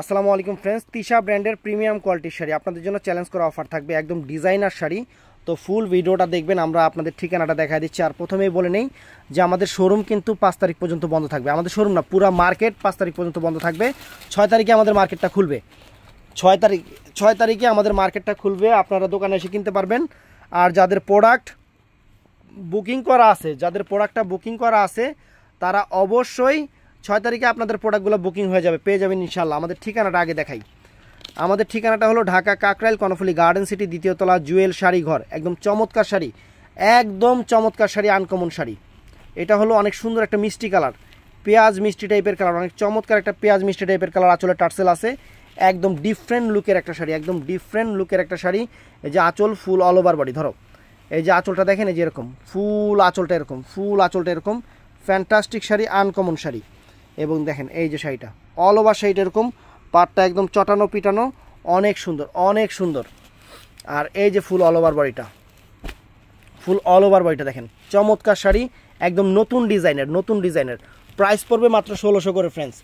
আসসালামু আলাইকুম ফ্রেন্ডস, তিশা ব্র্যান্ডের প্রিমিয়াম কোয়ালিটির শাড়ি আপনাদের জন্য চ্যালেঞ্জ করা অফার থাকবে, একদম ডিজাইনার শাড়ি। তো ফুল ভিডিওটা দেখবেন, আমরা আপনাদের ঠিকানাটা দেখা দিচ্ছি। আর প্রথমেই বলে নেই যে আমাদের শোরুম কিন্তু 5 তারিখ পর্যন্ত বন্ধ থাকবে। আমাদের শোরুম না, পুরো মার্কেট 5 তারিখ পর্যন্ত বন্ধ থাকবে। 6 তারিখে আমাদের মার্কেটটা খুলবে। 6 তারিখে আমাদের মার্কেটটা খুলবে, আপনারা দোকানে এসে কিনতে পারবেন। আর যাদের প্রোডাক্ট বুকিং করা আছে, যাদের প্রোডাক্টটা বুকিং করা আছে তারা অবশ্যই 6 তারিখে আপনাদের প্রোডাক্টগুলো বুকিং হয়ে যাবে, পেয়ে যাবেন ইনশাল্লাহ। আমাদের ঠিকানাটা আগে দেখাই। আমাদের ঠিকানাটা হলো ঢাকা কাকরাইল কর্ণফুলী গার্ডেন সিটি, দ্বিতীয় তলা, জুয়েল শাড়ি ঘর। একদম চমৎকার শাড়ি, একদম চমৎকার শাড়ি, আনকমন শাড়ি। এটা হলো অনেক সুন্দর একটা মিষ্টি কালার, পেঁয়াজ মিষ্টি টাইপের কালার, অনেক চমৎকার একটা পেঁয়াজ মিষ্টি টাইপের কালার। আঁচলে টার্সেল আছে, একদম ডিফারেন্ট লুকের একটা শাড়ি, একদম ডিফারেন্ট লুকের একটা শাড়ি। এই যে আঁচল ফুল অল ওভার বডি, ধরো এই যে আঁচলটা দেখেন, এই যে এরকম ফুল আঁচলটা, এরকম ফুল আঁচলটা এরকম ফ্যান্টাস্টিক শাড়ি, আনকমন শাড়ি। এবং দেখেন এই যে শাড়িটা অল ওভার শাড়িটা এরকম, পাটটা একদম চটানো পিটানো, অনেক সুন্দর অনেক সুন্দর। আর এই যে ফুল অল ওভার বডিটা, ফুল অল ওভার বডিটা দেখেন, চমৎকার শাড়ি, একদম নতুন ডিজাইনের। প্রাইস পড়বে মাত্র 1600 করে ফ্রেন্ডস।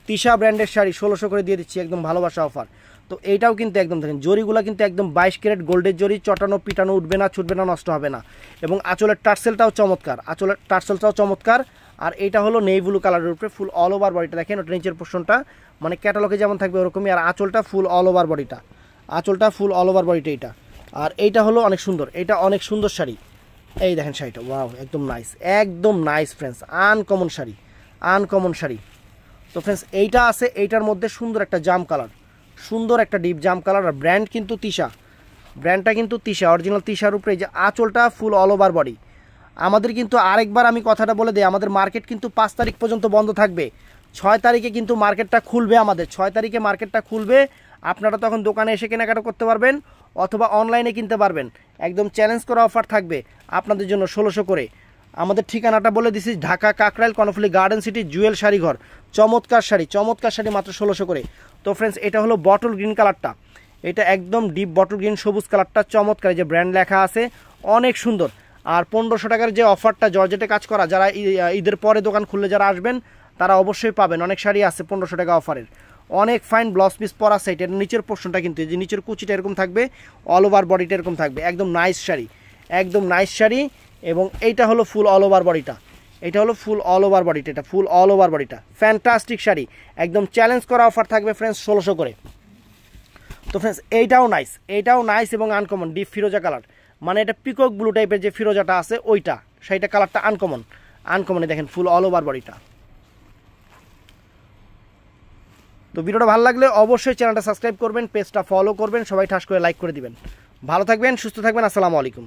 তিশা ব্র্যান্ডের শাড়ি 1600 করে দিয়ে দিচ্ছি, একদম ভালোবাসা অফার। তো এইটাও কিন্তু একদম দেখেন, জরিগুলো কিন্তু একদম 22 ক্যারেট গোল্ডের জরি, চটানো পিটানো, উঠবে না, ছুটবে না, নষ্ট হবে না। এবং আঁচলের টার্সেলটাও চমৎকার, আর এটা হলো নেই ব্লু কালারের উপরে ফুল অল ওভার বডিটা দেখেন। ওটা নিচের পোর্শনটা মানে ক্যাটালগে যেমন থাকবে ওরকমই, আর আঁচলটা ফুল অল ওভার বডিটা, এইটা। আর এইটা হলো অনেক সুন্দর, এটা অনেক সুন্দর শাড়ি। এই দেখেন শাড়িটা, ওয়াও, একদম নাইস ফ্রেন্ডস, আনকমন শাড়ি। তো ফ্রেন্ডস এইটা আছে, এইটার মধ্যে সুন্দর একটা জাম কালার, সুন্দর একটা ডিপ জাম কালার। আর ব্র্যান্ডটা কিন্তু তিশা, অরিজিনাল তিশার উপরে। এই যে আঁচলটা ফুল অল ওভার বডি। আমাদের কিন্তু আরেকবার আমি কথাটা বলে দিই, আমাদের মার্কেট কিন্তু 5 তারিখ পর্যন্ত বন্ধ থাকবে। 6 তারিখে কিন্তু মার্কেটটা খুলবে, আমাদের 6 তারিখে মার্কেটটা খুলবে। আপনারা তখন দোকানে এসে কেনাকাটা করতে পারবেন অথবা অনলাইনে কিনতে পারবেন। একদম চ্যালেঞ্জ করা অফার থাকবে আপনাদের জন্য 1600 করে। আমাদের ঠিকানাটা বলে দিছি, ঢাকা কাকরাইল কর্ণফুলী গার্ডেন সিটি, জুয়েল শাড়ি ঘর। চমৎকার শাড়ি মাত্র 1600 করে। তো ফ্রেন্ডস এটা হলো বটল গ্রিন কালারটা, এটা একদম ডিপ বটল গ্রিন সবুজ কালারটা, চমৎকার। যে ব্র্যান্ড লেখা আছে, অনেক সুন্দর। আর 1500 টাকার যে অফারটা জর্জেটে কাজ করা, যারা ঈদের পরে দোকান খুললে যারা আসবেন তারা অবশ্যই পাবেন। অনেক শাড়ি আছে 1500 টাকা অফারের, অনেক ফাইন ব্লাউজ পিস পরা সেট। এর নিচের পোর্শনটা কিন্তু এই যে নিচের কুচিটা এরকম থাকবে, অল ওভার বডিটা এরকম থাকবে, একদম নাইস শাড়ি। এবং এইটা হলো ফুল অল ওভার বডিটা, এটা ফুল অল ওভার বডিটা ফ্যান্টাস্টিক শাড়ি। একদম চ্যালেঞ্জ করা অফার থাকবে ফ্রেন্ডস 1600 করে। তো ফ্রেন্ডস এইটাও নাইস এবং আনকমন, ডিপ ফিরোজা কালার, মানে এটা পিকক ব্লু টাইপের যে ফিরোজাটা আছে ওইটা, সেইটা কালারটা আনকমন দেখেন, ফুল অল ওভার বডিটা। তো ভিডিওটা ভালো লাগলে অবশ্যই চ্যানেলটা সাবস্ক্রাইব করবেন, পেজটা ফলো করবেন, সবাই ঠাস করে লাইক করে দিবেন। ভালো থাকবেন, সুস্থ থাকবেন, আসসালামু আলাইকুম।